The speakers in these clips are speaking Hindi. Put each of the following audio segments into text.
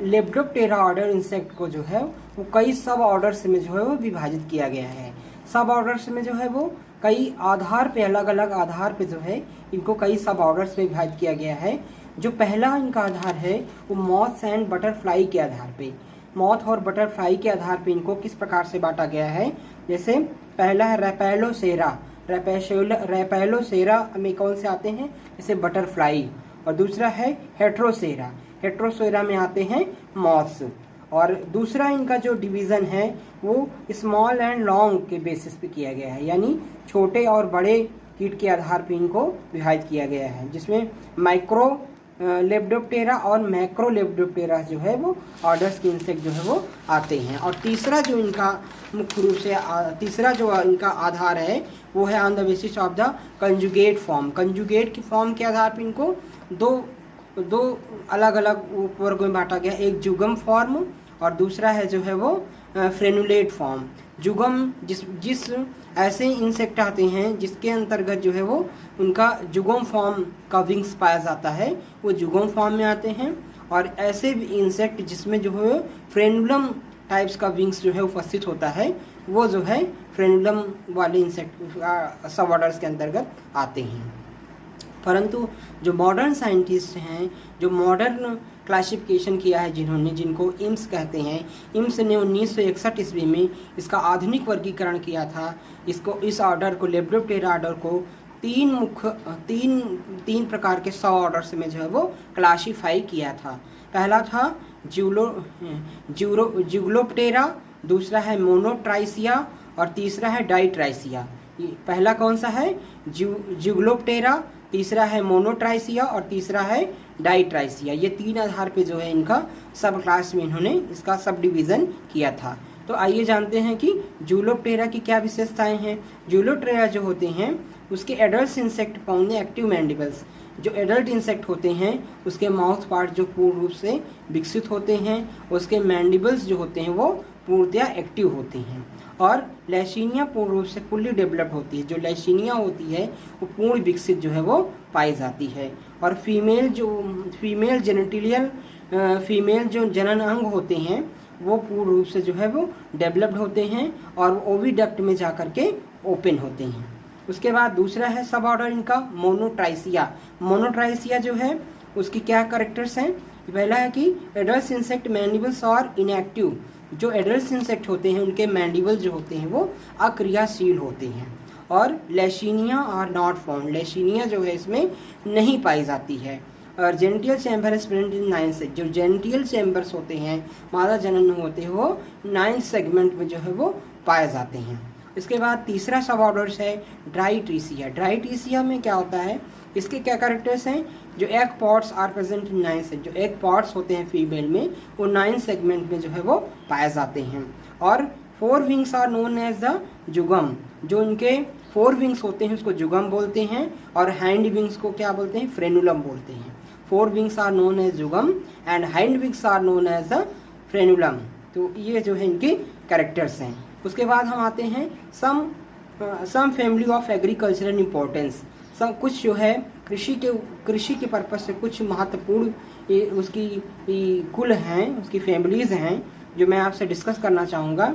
लेप्डोप्टेरा ऑर्डर इंसेक्ट को जो है वो कई सब ऑर्डर्स में जो है वो विभाजित किया गया है। सब ऑर्डर्स में जो है वो कई आधार पे, अलग अलग आधार पे जो है इनको कई सब ऑर्डर्स में विभाजित किया गया है। जो पहला इनका आधार है वो मॉथ्स एंड बटरफ्लाई के आधार पे, मॉथ और बटरफ्लाई के आधार पे इनको किस प्रकार से बांटा गया है। जैसे पहला है रेपेलोसेरा, रेपेलोसेरा में कौन से आते हैं, जैसे बटरफ्लाई। और दूसरा है हेट्रोसेरा, हेट्रोसेरा में आते हैं मॉथ्स। और दूसरा इनका जो डिवीज़न है वो स्मॉल एंड लॉन्ग के बेसिस पे किया गया है, यानी छोटे और बड़े कीट के आधार पे इनको विभाजित किया गया है, जिसमें माइक्रो लेप्डोप्टेरा और मैक्रो लेप्डोप्टेरा जो है वो ऑर्डर्स के इंसेक्ट जो है वो आते हैं। और तीसरा जो इनका मुख्य रूप से तीसरा जो इनका आधार है वो है on the basis of the conjugate form. Conjugate की फॉर्म के आधार पर इनको दो अलग अलग वर्गों में बांटा गया, एक जुगम फॉर्म और दूसरा है जो है वो फ्रेनुलेट फॉर्म। जुगम जिस ऐसे इंसेक्ट आते हैं जिसके अंतर्गत जो है वो उनका जुगम फॉर्म का विंग्स पाया जाता है, वो जुगम फॉर्म में आते हैं। और ऐसे भी इंसेक्ट जिसमें जो है फ्रेनुलम टाइप्स का विंग्स जो है उपस्थित होता है, वो जो है फ्रेनुलम वाले इंसेक्ट सब ऑर्डर्स के अंतर्गत आते हैं। परंतु जो मॉडर्न साइंटिस्ट हैं, जो मॉडर्न क्लासिफिकेशन किया है जिन्होंने, जिनको इम्स कहते हैं, इम्स ने 1961 ईस्वी में इसका आधुनिक वर्गीकरण किया था। इस ऑर्डर को, लेप्डोप्टेरा ऑर्डर को तीन प्रकार के 100 ऑर्डर्स में जो है वो क्लासीफाई किया था। पहला था जिग्लोप्टेरा, दूसरा है मोनोट्राइसिया और तीसरा है डाइट्राइसिया। पहला कौन सा है, जिग्लोप्टेरा, तीसरा है मोनोट्राइसिया और तीसरा है डाइट्राइसिया। ये तीन आधार पे जो है इनका सब क्लास में इन्होंने इसका सब डिवीज़न किया था। तो आइए जानते हैं कि जुलोप्टेरा की क्या विशेषताएं हैं। जुलोप्टेरा जो होते हैं उसके adult insect found active mandibles. जो एडल्ट इंसेक्ट होते हैं उसके माउथ पार्ट जो पूर्ण रूप से विकसित होते हैं, उसके मैंडिबल्स जो होते हैं वो पूर्णतया एक्टिव होते हैं। और लैशिनिया पूर्ण रूप से फुल्ली डेवलप्ड होती है। जो लैशिनिया होती है वो पूर्ण विकसित जो है वो पाई जाती है। और फीमेल जो जनन अंग होते हैं वो पूर्ण रूप से जो है वो डेवलप्ड होते हैं और ओविडक्ट में जाकर के ओपन होते हैं। उसके बाद दूसरा है सब ऑर्डर इनका मोनोट्राइसिया। मोनोट्राइसिया जो है उसकी क्या कैरेक्टर्स हैं। पहला है कि एडल्ट इंसेक्ट मैंडिबल्स और इनएक्टिव। जो एडल्ट इंसेक्ट होते हैं उनके मैंडिबल जो होते हैं वो अक्रियाशील होते हैं। और लैशिनिया आर नॉट फाउंड, लैशिनिया जो है इसमें नहीं पाई जाती है। और जेनिटल चैम्बर स्प्रेड इन 9 से, जो जेनिटल चैम्बर्स होते हैं, मादा जनन होते हैं, वो 9 सेगमेंट में जो है वो पाए जाते हैं। इसके बाद तीसरा सब ऑर्डर्स है ड्राइट्रीसिया। ड्राइट्रीसिया में क्या होता है, इसके क्या कैरेक्टर्स हैं। जो egg pots are present in 9 से, जो एग पॉट्स होते हैं फीमेल में वो 9 सेगमेंट में जो है वो पाए जाते हैं। और 4 wings are known as the jugum. जो इनके 4 विंग्स होते हैं उसको जुगम बोलते हैं और हैंड विंग्स को क्या बोलते हैं, फ्रेनुलम बोलते हैं। 4 wings are known as jugum and hind wings are known as the frenulum. तो ये जो है इनके कैरेक्टर्स हैं। उसके बाद हम आते हैं some family of agricultural importance. सब कुछ जो है कृषि के पर्पज से कुछ महत्वपूर्ण उसकी कुल हैं, उसकी फैमिलीज़ हैं जो मैं आपसे डिस्कस करना चाहूँगा,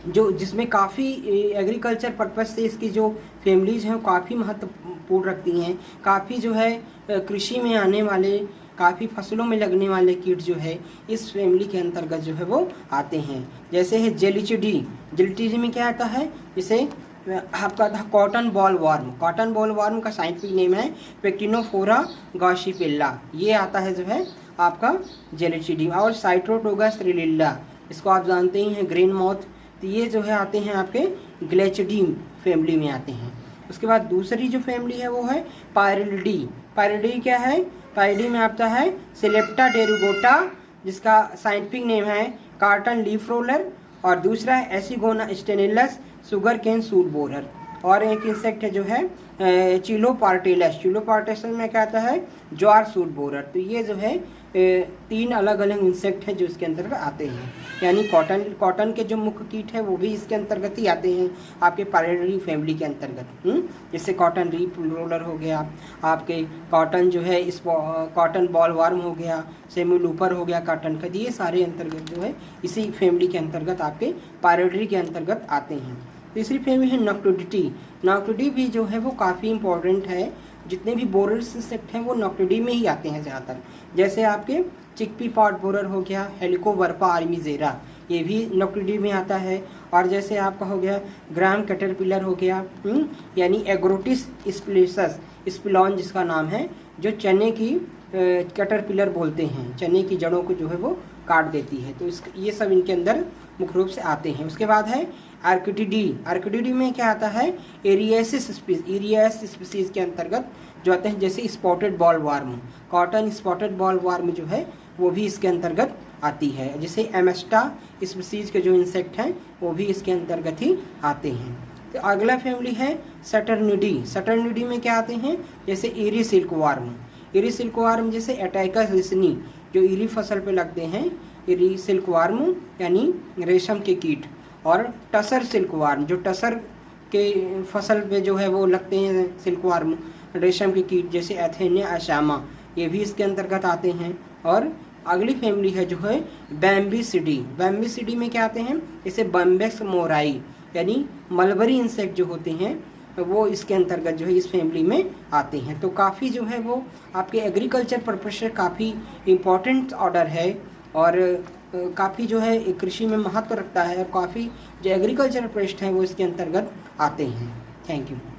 जो जिसमें काफ़ी एग्रीकल्चर पर्पज से इसकी जो फैमिलीज़ हैं वो काफ़ी महत्वपूर्ण रखती हैं। काफ़ी जो है कृषि में आने वाले, काफ़ी फसलों में लगने वाले कीट जो है इस फैमिली के अंतर्गत जो है वो आते हैं। जैसे है जेलिचिडी। जेलिचिडी में क्या आता है, जैसे आपका था cotton ball warm. Cotton ball warm का साइंटिफिक नेम है पेक्टिनोफोरा गॉसिपेल्ला। ये आता है जो है आपका जेलिचिडी। और साइट्रोटोगस रिलिल्ला, इसको आप जानते ही हैं, ग्रेन माउथ। तो ये जो है आते हैं आपके ग्लेचिडी फैमिली में आते हैं। उसके बाद दूसरी जो फैमिली है वो है पायरिल्डी। पायरिल्डी क्या है, पायरिल्डी में आता है सिलेप्टा डेरुगोटा, जिसका साइंटिफिक नेम है कार्टन लीफ रोलर। और दूसरा है एसिगोना स्टेनिलस सुगर केन सूट बोरर। और एक इंसेक्ट है जो है चिलोपार्टेलस। चिलोपार्टेलस में क्या आता है, ज्वार सूट बोरर। तो ये जो है 3 अलग अलग इंसेक्ट हैं जो इसके अंतर्गत आते हैं। यानी कॉटन के जो मुख्य कीट है वो भी इसके अंतर्गत ही आते हैं आपके पायरेटरी फैमिली के अंतर्गत। जैसे कॉटन रीप रोलर हो गया, आपके कॉटन जो है इस कॉटन बॉल वार्म हो गया, सेमी-लूपर हो गया कॉटन का, ये सारे अंतर्गत जो है इसी फैमिली के अंतर्गत आपके पायरेटरी के अंतर्गत आते हैं। तीसरी फैमिली है नॉक्टिडी। नॉक्टिडी भी जो है वो काफ़ी इंपॉर्टेंट है। जितने भी बोरर्स इंसेक्ट हैं वो नॉक्टिडी में ही आते हैं ज़्यादातर। जैसे आपके चिकपी पॉट बोरर हो गया, हेलिकोवर्पा आर्मीजेरा, ये भी नॉक्टिडी में आता है। और जैसे आपका हो गया ग्राम कैटरपिलर हो गया, यानी एग्रोटिस स्प्लेसस स्पिलॉन जिसका नाम है, जो चने की कैटरपिलर बोलते हैं, चने की जड़ों को जो है वो काट देती है। तो ये सब इनके अंदर मुख्य रूप से आते हैं। उसके बाद है आर्किटिडी। आर्किटिडी में क्या आता है, एरियासिस स्पीसीज के अंतर्गत जो आते हैं, जैसे spotted ball warm, cotton spotted ball warm जो है वो भी इसके अंतर्गत आती है। जैसे एमेस्टा स्पीसीज के जो इंसेक्ट हैं वो भी इसके अंतर्गत ही आते हैं। तो अगला फैमिली है सटर्निडी। सटर्निडी में क्या आते हैं, जैसे eerie silk warm. Eerie silk warm जैसे एटाइकस लिसनी जो ईरी फसल पे लगते हैं, ईरी सिल्क वार्म यानी रेशम के कीट। और टसर सिल्क वार्म जो टसर के फसल पे जो है वो लगते हैं सिल्क वार्म, रेशम के कीट, जैसे एथेनिया अशामा, ये भी इसके अंतर्गत आते हैं। और अगली फैमिली है जो है बैम्बिसिडी। बैम्बिसिडी में क्या आते हैं, जैसे बम्बेक्स मोराई, यानी मलबरी इंसेक्ट जो होते हैं वो इसके अंतर्गत जो है इस फैमिली में आते हैं। तो काफ़ी जो है वो आपके एग्रीकल्चर पर्पज से काफ़ी इम्पॉर्टेंट ऑर्डर है और काफ़ी जो है कृषि में महत्व रखता है, और काफ़ी जो एग्रीकल्चर पेस्ट हैं वो इसके अंतर्गत आते हैं। Thank you.